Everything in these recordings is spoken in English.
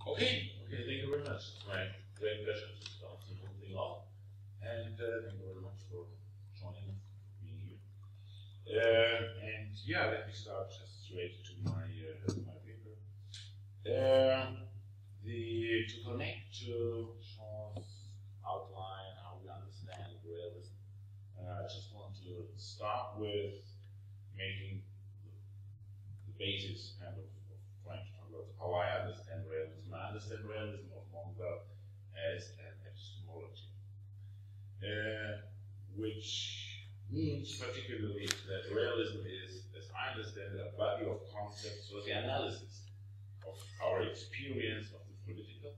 Okay, thank you very much. It's my great pleasure to start the whole thing off. And thank you very much for joining us, being here. And yeah, let me start just straight to my paper. To connect to Sean's outline, how we understand realism, I just want to start with making the basis kind of trying to talk about how I understand realism. I understand realism of Montel as an epistemology, which means particularly that realism is, as I understand it, a body of concepts for the analysis of our experience of the political,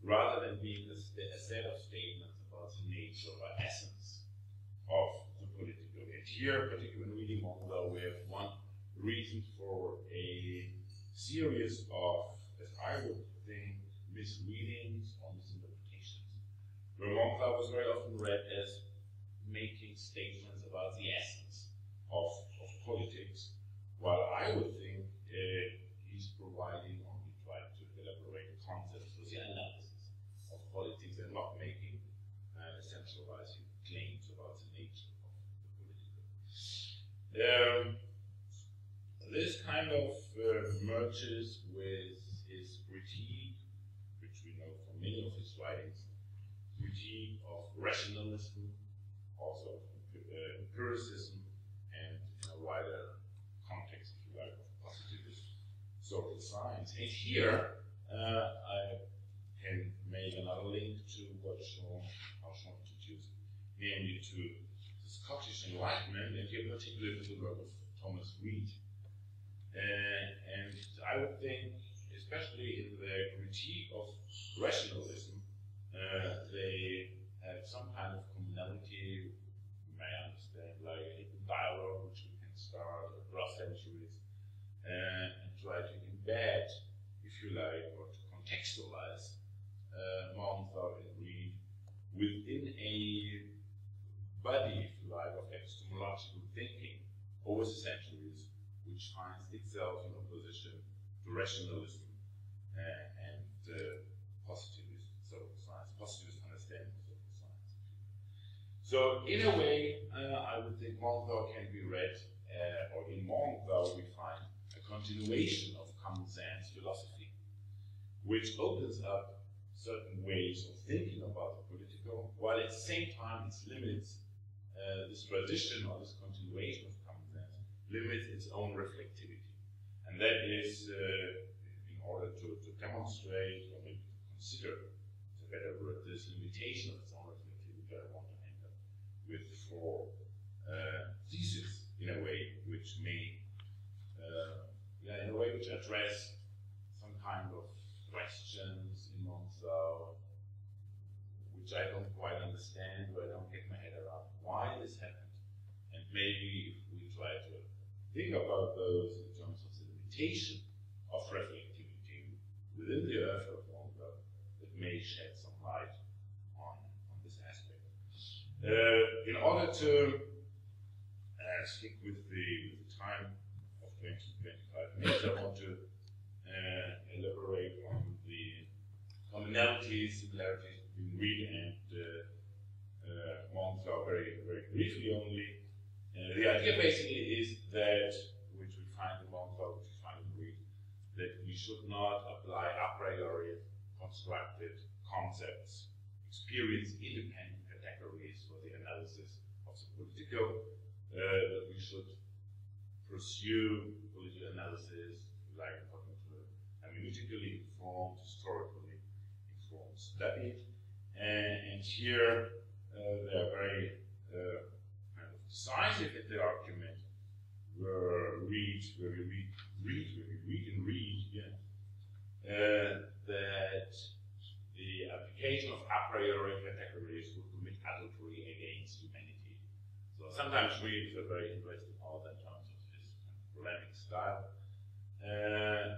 rather than being a set of statements about the nature or essence of the political. And here, particularly in reading Montel, we have one reason for a series of, as I would think, misreadings or misinterpretations, where Montel was very often read as making statements about the essence of politics, while I would think he's providing, or he tried to elaborate concepts for the analysis of politics and not making essentializing claims about the nature of the political. This kind of merges with his critique, which we know from many of his writings, critique of rationalism, also empiricism, and in a wider context, if you like, of positivist social science. And here, I can make another link to what Sean introduced, namely to the Scottish Enlightenment, and here particularly to the work of Thomas Reid. And I would think, especially in their critique of rationalism, they have some kind of commonality, you may understand, like a dialogue which we can start across centuries, and try to embed, if you like, or to contextualize Montel and Reid within a body, if you like, of epistemological thinking over the centuries, which finds itself in opposition to rationalism and positivist social science, positivist understanding of social science. So, in a way, I would think Montel can be read, or in Montel we find a continuation of common sense philosophy, which opens up certain ways of thinking about the political, while at the same time it limits this tradition or this continuation of common sense, limits its own reflectivity. And that is in order to demonstrate, or maybe consider, it's a better word, this limitation of its own reflectivity, I want to end up with four theses, in a way, which may, in a way which address some kind of questions in Montel, which I don't quite understand, or I don't get my head around why this happened. And maybe if we try to think about those in terms of the limitation of reflectivity within the earth of Montel, that may shed some light on this aspect. In order to stick with the time of 20-25 minutes, I want to elaborate on the commonalities, similarities between Reid and Montel very, very briefly only. The idea basically is that, which we find in Montel, which we find in Reid, that we should not apply a priori constructed concepts, experience-independent categories for the analysis of the political, that we should pursue political analysis, like according to analytically informed, historically informed study. And here they are very kind of decisive in the argument where we read that the application of a priori categories would commit adultery against humanity. So sometimes Reid is a very interesting author in terms of his polemic style and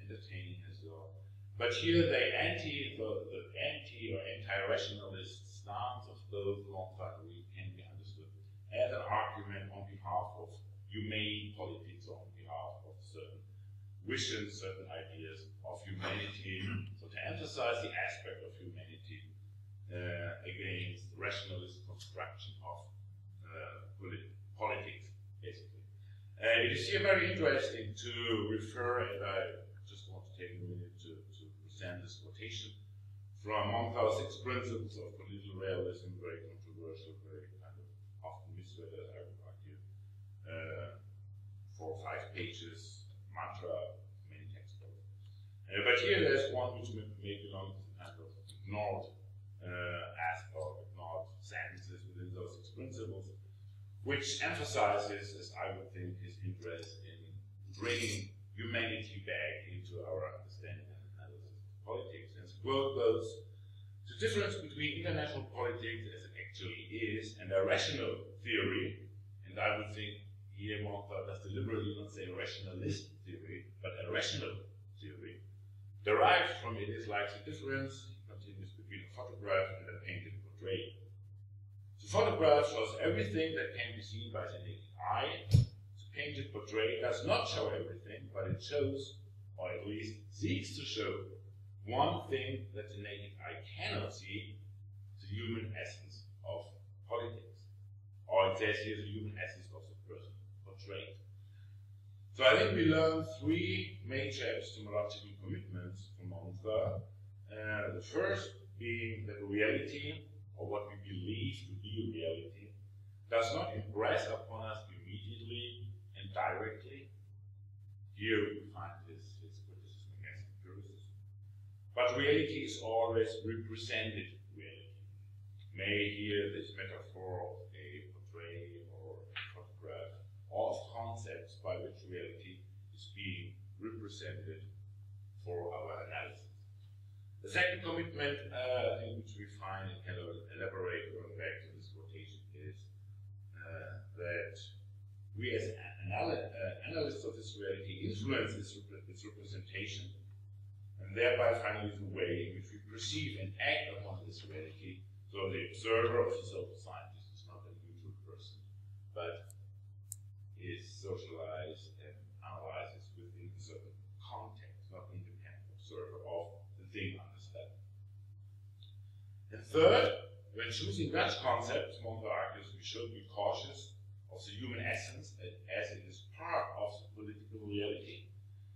entertaining as well. But here the anti-rationalist stance of those Montel and Reid can be understood as an argument on behalf of humane politics, or on behalf of certain vision, certain ideas of humanity, so to emphasize the aspect of humanity against the rationalist construction of politics, basically. It is here very interesting to refer, and I just want to take a minute to present this quotation from Montague's 6 Principles of Political Realism, very controversial, very kind of often misread, I would argue. 4 or 5 pages, mantra, many textbooks. But here there's one which may belong to kind of ignored aspect or ignored sentences within those 6 principles, which emphasizes, as I would think, his interest in bringing humanity back into our understanding and analysis of politics. And the quote goes, "The difference between international politics as it actually is and a rational theory," and I would think here Montague does deliberately not say rationalist theory, but a rational theory, derived from it is like the difference, he continues, between a photograph and a painted portrait. The photograph shows everything that can be seen by the naked eye. The painted portrait does not show everything, but it shows, or at least seeks to show, one thing that the naked eye cannot see, the human essence of politics. Or it says here the human essence of the person portrayed. So I think we learned 3 major epistemological commitments from Montague. The first being that reality, or what we believe to be reality, does not impress upon us immediately and directly. Here we find his criticism against empiricism. But reality is always represented reality. May hear this metaphor of a portrait or a photograph, or of concepts by which reality is being represented for our analysis. The second commitment in which we find and can elaborate going back to this quotation is that we as analysts of this reality influence its representation, and thereby finally the way in which we perceive and act upon this reality. So the observer of the social scientist is not a neutral person, but is socialized and analyzes within a certain context, not independent observer of the thing understanding. And third, when choosing Dutch concepts, Montague argues we should be cautious of the human essence as it is part of the political reality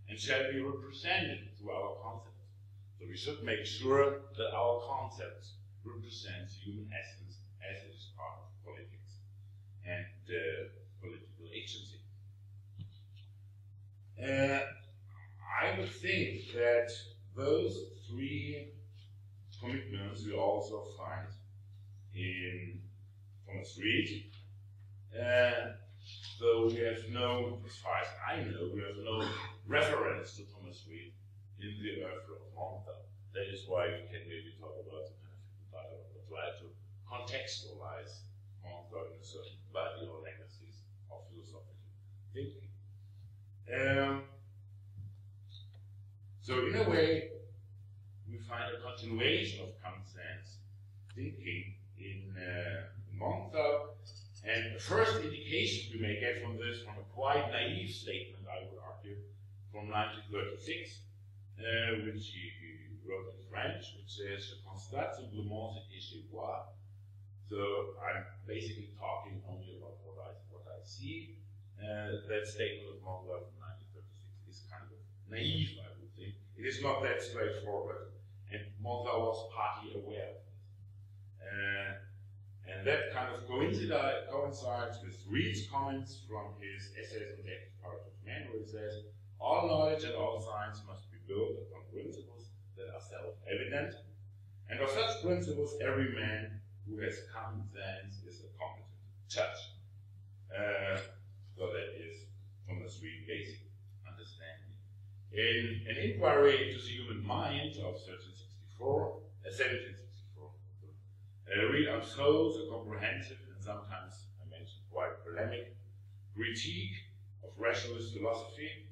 and shall be represented through our concepts. So we should make sure that our concepts represent the human essence as it is part of politics and political agency. I would think that those 3 commitments we also find in Thomas Reid. Though we have no, as far as I know, we have no reference to Thomas Reid in the oeuvre of Montague. That is why we can maybe talk about the kind of dialogue or try to contextualize Montague in a certain body or legacies of philosophical thinking. So in a way, we find a continuation of common sense thinking in Montague. And the first indication we may get from this, from a quite naive statement, I would argue, from 1936, which he wrote in French, which says, "Je constate simplement ce que je vois." So I'm basically talking only about what I see. That statement of Montague from 1936 is kind of naive, I would think. It is not that straightforward, and Montague was partly aware of it. And that kind of coincides with Reid's comments from his essays on the active part of man, where he says, "All knowledge and all science must be built upon principles that are self-evident, and of such principles every man who has common sense is a competent judge." So that is Thomas Reid's basic understanding. In an inquiry into the human mind of 1764, Reid unfolds a comprehensive and sometimes, I mentioned, quite polemic critique of rationalist philosophy,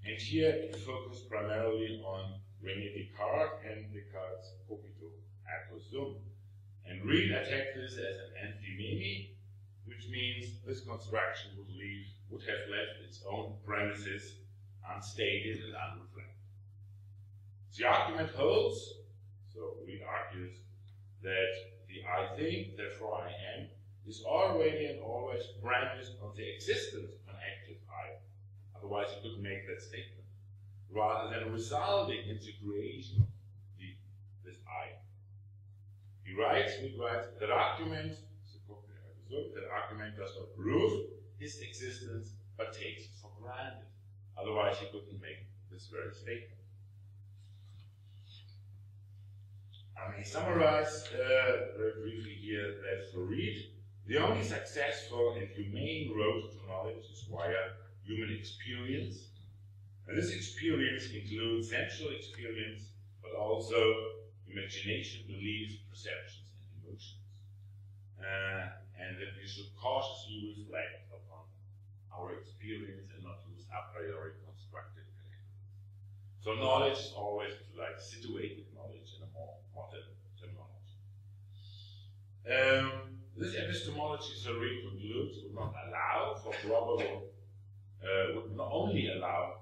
and here it focused primarily on René Descartes and Descartes' cogito ergo sum. And Reid attacked this as an anthememe, which means this construction would have left its own premises unstated and unreflected. The argument holds, so Reid argues, that the I think, therefore I am, is already and always premised on the existence of an active I. Otherwise he couldn't make that statement, rather than resulting in the creation of this I. Reid writes, that argument does not prove his existence, but takes it for granted. Otherwise he couldn't make this very statement. I may summarize very briefly here that for Reid, the only successful and humane road to knowledge is via human experience. And this experience includes sensual experience, but also imagination, beliefs, perceptions, and emotions. And that we should cautiously reflect upon our experience and not use a priori constructed categories. So knowledge is always, if you like, situated knowledge in a more modern terminology. This epistemology, so Reid concludes, would not only allow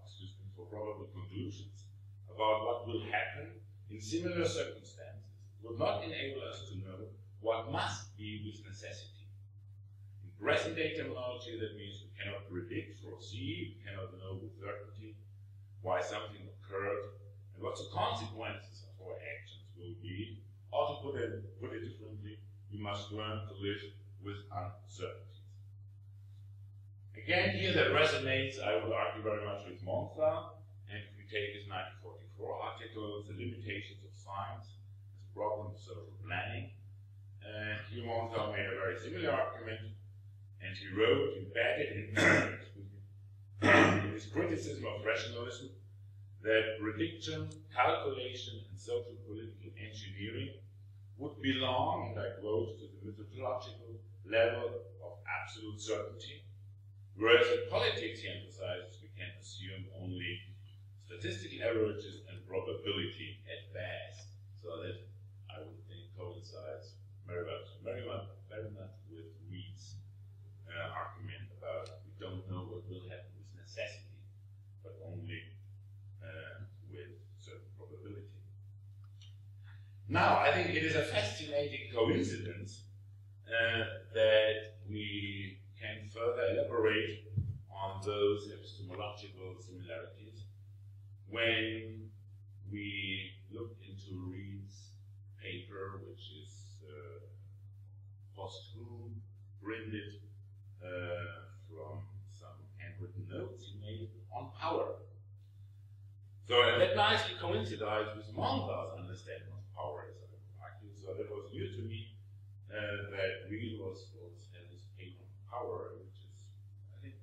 for probable conclusions about what will happen in similar circumstances, would not enable us to know what must be with necessity. In present-day terminology, that means we cannot predict, foresee, we cannot know with certainty why something occurred and what the consequences of our actions will be. Or to put it differently, we must learn to live with uncertainties. Again, here that resonates, I would argue, very much with Monza, and if we take his 1944 article, The Limitations of Science as a Problem of Social Planning, and here Monza made a very similar argument, and he wrote, embedded in his criticism of rationalism, that prediction, calculation, and social political engineering would belong, and I quote, to the methodological level of absolute certainty, whereas in politics he emphasizes we can assume only statistical averages and probability at best. So that, I would think, coincides very much with Reid's argument about we don't know what will happen with necessity, but only with certain probability. Now, I think it is a fascinating coincidence that we can further elaborate on those epistemological similarities when we look into Reid's paper, which is posthum, printed from some handwritten notes he made on power. So that nicely coincides with Monza's understanding of power, as I would argue. So that was new to me that Reid was had this paper on power, which is, I think,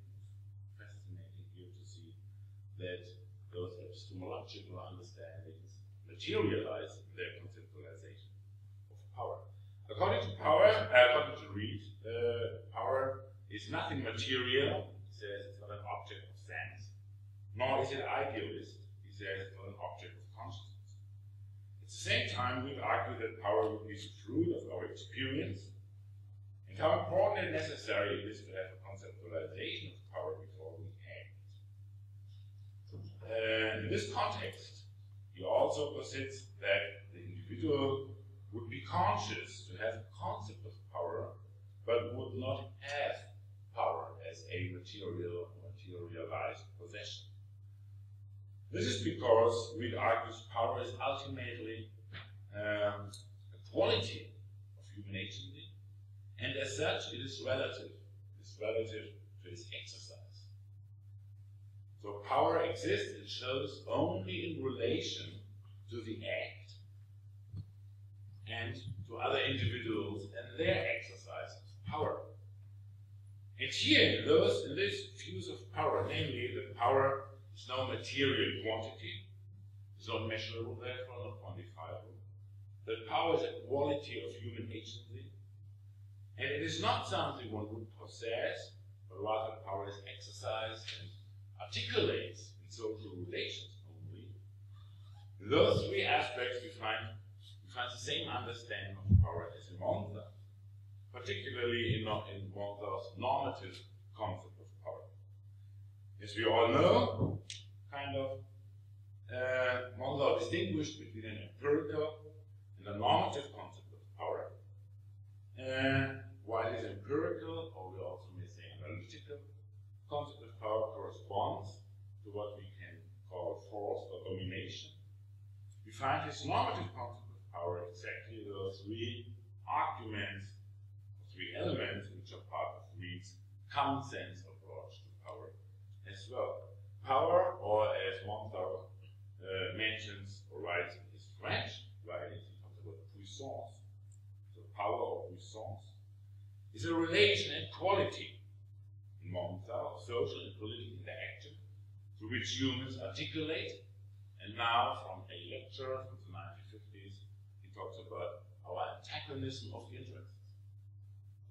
fascinating here to see that those epistemological understandings materialize in their conceptualization of power. According to Reid, power is nothing material. He says it's not an object of sense, nor is it idealist. He says it's not an object of consciousness. At the same time, we argue that power would be the fruit of our experience, and how important and necessary it is to have a conceptualization of power before we act. In this context, he also posits that the individual would be conscious to have a concept of power, but would not have power as a materialized possession. This is because Reid argues power is ultimately a quality of human agency, and as such it is relative. It is relative to its exercise. So power exists and shows only in relation to the act and to other individuals and their exercise of power. And here, in this views of power, namely that power is no material quantity, is not measurable, therefore not quantifiable, that power is a quality of human agency, and it is not something one would possess, but rather power is exercised and articulates in social relations only. In those three aspects we find the same understanding of power as in Monza, particularly in Monza's normative concept of power. As we all know, kind of Mondau distinguished between an empirical and a normative concept of power. While this empirical, or we also may say analytical, concept of power corresponds to what we can call force or domination, we find his normative concept of power exactly those three arguments, or three elements, which are part of Reid's common sense approach to power as well. Power, or as Mondau mentions or writes in his French writings, he talks about puissance. So power or puissance is a relation and quality in Mondau of social and political interaction through which humans articulate. And now, from a lecture from the 1950s, he talks about our antagonism of the interests.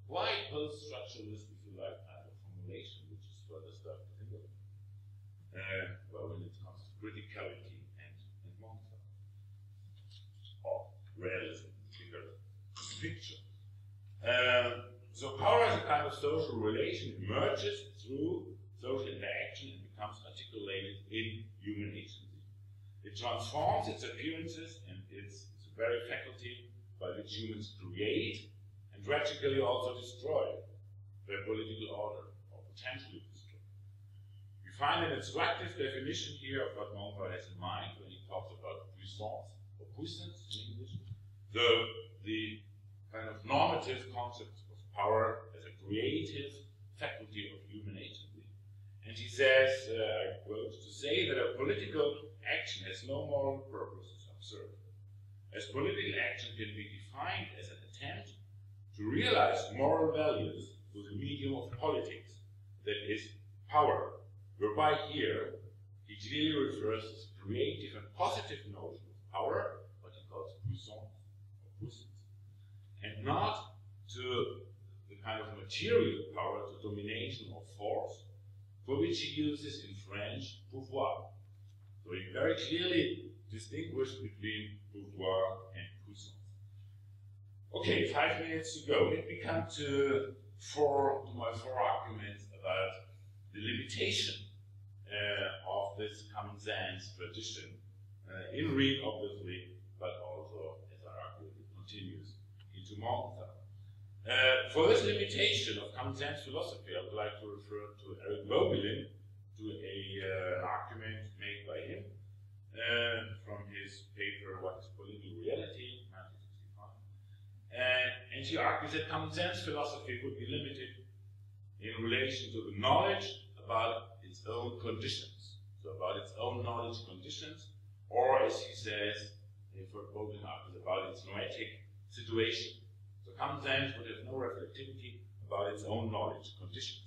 Quite post-structuralist, if you like, kind of formulation, which is further stuff to think of. Well, when it comes to criticality and Mondau, or realism, bigger picture. So power as a kind of social relation emerges through social interaction and becomes articulated in human agency. It transforms its appearances and its very faculty by which humans create and tragically also destroy their political order, or potentially destroy. We find an instructive definition here of what Mondau has in mind when he talks about puissance, or puissance in English. The kind of normative concept of power as a creative faculty of human agency. And he says, I quote, to say that a political action has no moral purpose is absurd, as political action can be defined as an attempt to realize moral values through the medium of politics, that is, power, whereby here he clearly refers to the creative and positive notion of power, what he calls puissance, or puissance, and not to the kind of material power, to domination or force, for which he uses in French pouvoir. So he very clearly distinguished between pouvoir and puissance. Okay, 5 minutes to go. Let me come to my four arguments about the limitation of this common sense tradition in Reid, obviously, but also, as I argued, it continues into Mondau. For this limitation of common sense philosophy, I would like to refer to Eric Vogelin, to an argument made by him from his paper, What is Political Reality, 1965. And he argues that common sense philosophy would be limited in relation to the knowledge about its own conditions, so about its own knowledge conditions, or as he says, Vogelin argues, about its noetic situation. So common sense would have no reflectivity about its own knowledge conditions.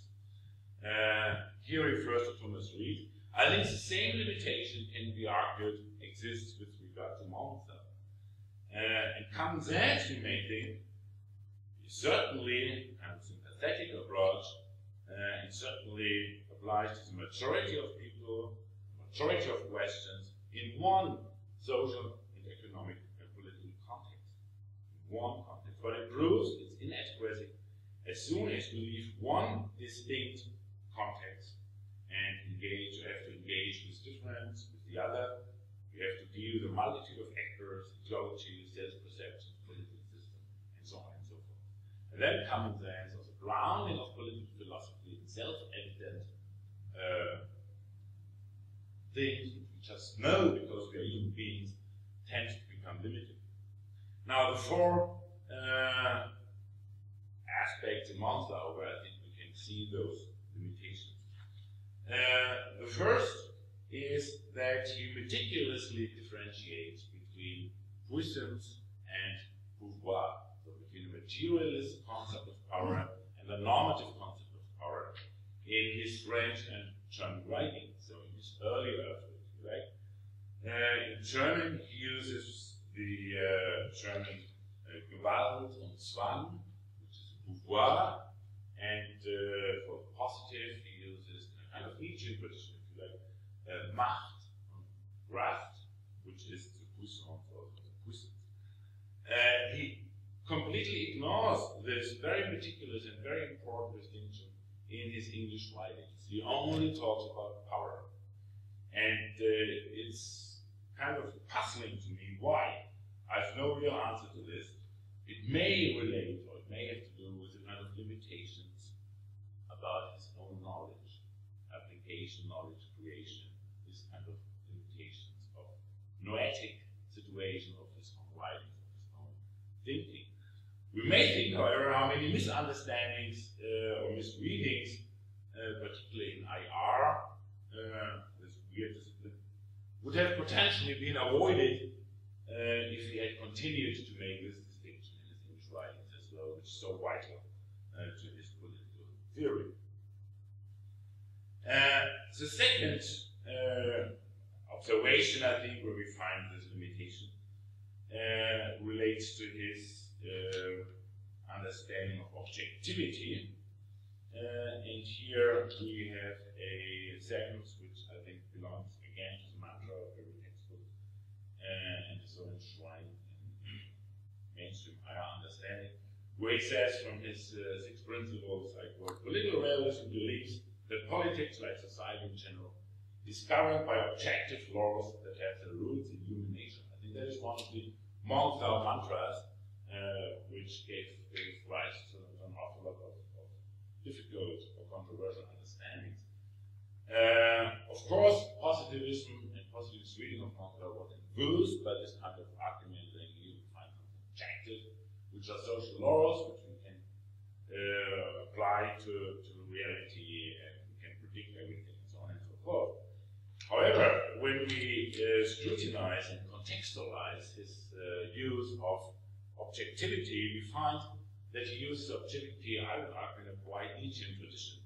Here refers to Thomas Reid. I think the same limitation can be argued exists with regard to Mondau. And common sense, we may think, is certainly a sympathetic approach, and certainly applies to the majority of people, the majority of questions, in one social and economic and political context. In one context. But it proves its inadequacy as soon as we leave one distinct context and have to engage with difference, with the other. We have to deal with a multitude of actors, ideologies, self-perception, political system, and so on and so forth. And then common sense, as a grounding of political philosophy, and self-evident things which we just know because we are human beings, tend to become limited. Now, the four aspects in Mondau where I think we can see those limitations. The first is that he meticulously differentiates between puissance and pouvoir, so between the materialist concept of power and the normative concept of power in his French and German writing, so in his earlier efforts, right? In German, he uses the German Gewalt und Zwang, which is pouvoir, and for the positive, he uses a kind of Nietzschean tradition, if you like, Macht and Kraft, which is the puissance or the puissance. He completely ignores this very meticulous and very important distinction in his English writings. He only talks about power. And it's kind of puzzling to me why. I have no real answer to this. It may relate, or it may have to do with the kind of limitations about his own knowledge, application, knowledge creation, this kind of limitations of noetic situation of his own writing, of his own thinking. We may think, however, how many misunderstandings or misreadings, particularly in IR, this weird discipline, would have potentially been avoided if he had continued to make this distinction in his English writings as well, which is so vital to his political theory. The second observation, I think, where we find this limitation relates to his understanding of objectivity. And here we have a sentence which I think belongs again to the mantra of every textbook and is so enshrined in mainstream higher understanding, where he says from his 6 principles, I quote, political realism believes that politics, like society in general, is governed by objective laws that have their roots in human nature. I think that is one of the Monthau mantras which gave rise to an awful lot of difficult or controversial understandings. Of course, positivism and positivist reading of Monthau was influenced by this kind of argument that you find something objective, which are social laws, which we can apply to reality, and we can predict everything, and so on and so forth. However, when we scrutinize and contextualize his use of objectivity, we find that he uses objectivity, I would argue, in a quite Nietzschean tradition,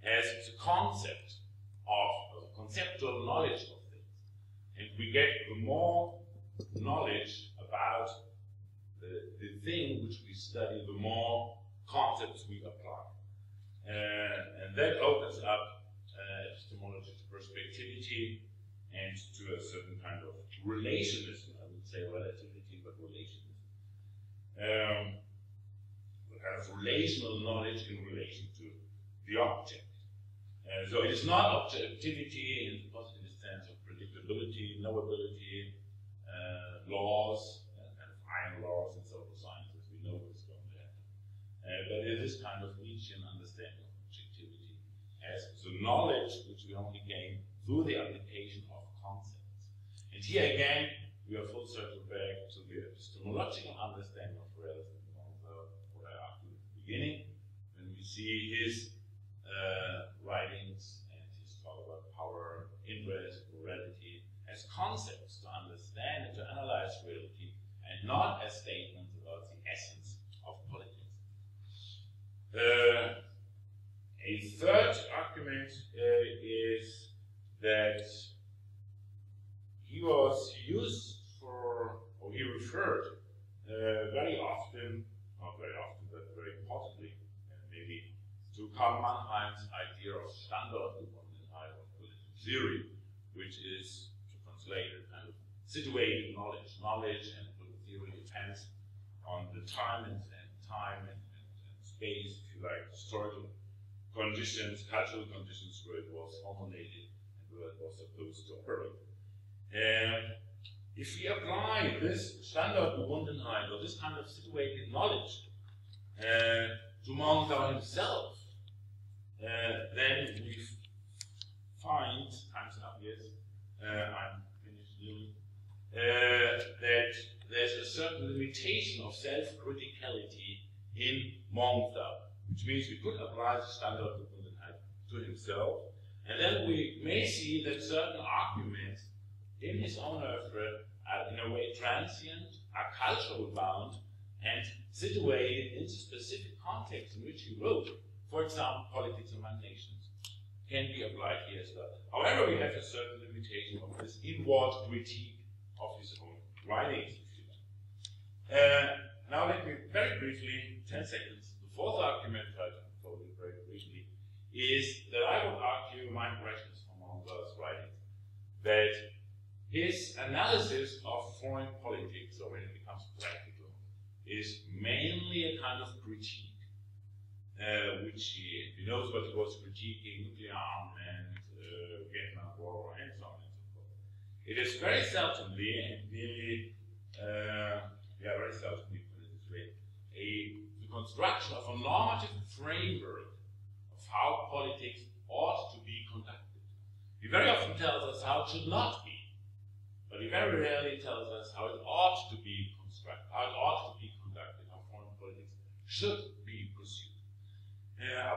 as the concept of the conceptual knowledge of things. And we get the more knowledge about the thing which we study, the more concepts we apply. And that opens up epistemology to perspectivity and to a certain kind of relationism. I would say relativity, but relationism. The kind of relational knowledge in relation to the object. So it is not objectivity in the positive sense of predictability, knowability, laws, kind of iron laws in social sciences. We know what's going to happen. But it is kind of Nietzschean understanding of objectivity as the knowledge which we only gain through the application of concepts. And here again, we are full circle back to the epistemological understanding of realism, what I argued at the beginning, when we see his writings and his talk about power, interest, morality as concepts to understand and to analyze reality, and not as statements about the essence of politics. A third argument is that he was used for, or he referred very often, not very often, but very importantly, maybe, to Karl Mannheim's idea of Standortgebundenheit of political theory, which is, to translate it, kind of situated knowledge. Knowledge and political theory depends on the time and space, if you like, historical conditions, cultural conditions where it was formulated and where it was supposed to operate. If we apply this Standortgebundenheit, or this kind of situated knowledge, to Monthau himself, then we find, time's up, yes, I'm finished doing, that there's a certain limitation of self-criticality in Monthau, which means we could apply the Standortgebundenheit to himself, and then we may see that certain arguments in his own oeuvre are in a way transient, are cultural bound, and situated in the specific context in which he wrote. For example, Politics Among Nations can be applied here as well. However, we have a certain limitation of this inward critique of his own writings, if you like. Now let me very briefly, 10 seconds, the fourth argument, I told you very briefly, is that I would argue my impressions from Monthau's writings, that his analysis of foreign politics, or when it becomes practical, is mainly a kind of critique, which he knows what he was critiquing: nuclear armament, Vietnam War, and so on and It is very seldomly, and really, very seldomly, put it this way, the construction of a normative framework of how politics ought to be conducted. He very often tells us how it should not be, but he very rarely tells us how it ought to be constructed, how it ought to be conducted, how foreign politics should be pursued.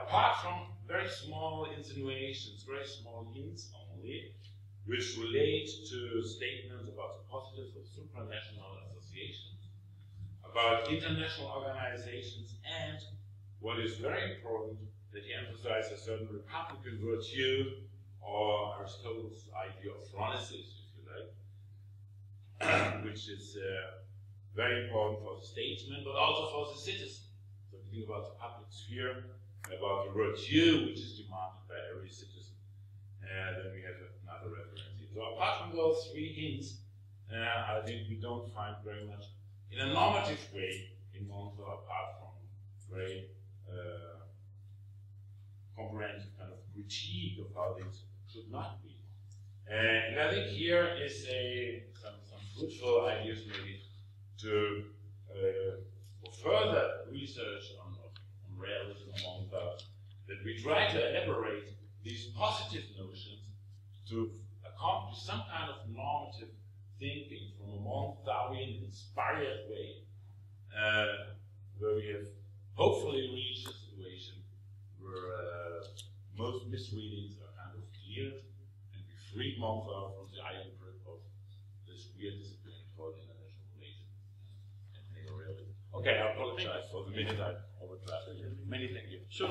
Apart from very small insinuations, very small hints only, which relate to statements about the positives of supranational associations, about international organizations, and what is very important, that he emphasizes a certain republican virtue, or Aristotle's idea of phronesis, if you like, which is very important for the statesman, but also for the citizen. So if you think about the public sphere, about the virtue which is demanded by every citizen, then we have another reference here. So apart from those three hints, I think we don't find very much in a normative way in Monza, apart from very comprehensive kind of critique of how things should not be. And I think here is some fruitful ideas maybe to for further research on realism among those, that we try to elaborate these positive notions to accomplish some kind of normative thinking from a Monthaurian inspired way, where we have hopefully reached a situation where most misreadings are kind of cleared, and we freed Monthaur from the iron grip of this weird discipline called international relations and neo-realism. Okay, I apologize for the minute I overdrive. Many thank you. Sure,